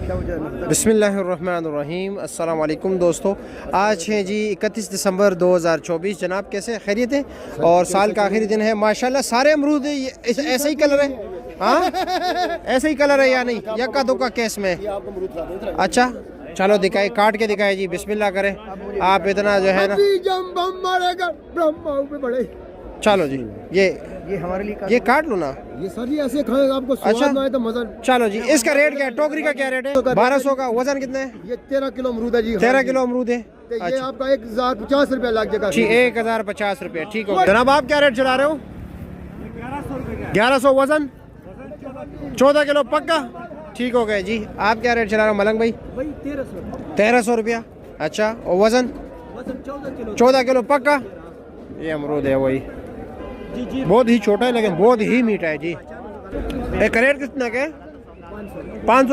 बिस्मिल्लाहिर्रहमानिर्रहीम। अस्सलाम वालेकुम दोस्तों, आज है जी 31 दिसंबर 2024। जनाब कैसे खैरियत है? और साल का आखिरी दिन है। माशाल्लाह सारे अमरूद ऐसे ही कलर है। हाँ ऐसे ही कलर है या नहीं, यक्का दुक्का केस में? अच्छा चलो दिखाए, काट के दिखाए जी, बिस्मिल्लाह करें। आप इतना जो है ना, चलो जी ये हमारे लिए ये काट लो ना, ये सर जी ऐसे खाएगा आपको स्वाद अच्छा ना आए तो मजा। चलो जी, इसका रेट क्या है? टोकरी का क्या रेट है? 1200 का। वजन कितना है? ये 13 किलो अमरूद है जी। 13 किलो अमरूद है। तो ये अच्छा आपका 1050 रुपया लग जाएगा। ठीक, 1050 रुपये। ठीक हो जनाब। आप क्या रेट चला रहे हो? 1100। वजन 14 किलो पक्का। ठीक हो गए जी। आप क्या रेट चला रहे हो मलंग भाई? 1300 रुपया। अच्छा, और वजन 14 किलो पक्का। ये अमरूद है वही, बहुत ही छोटा है लेकिन बहुत ही मीठा है जी। एक रेट कितना का है? 500।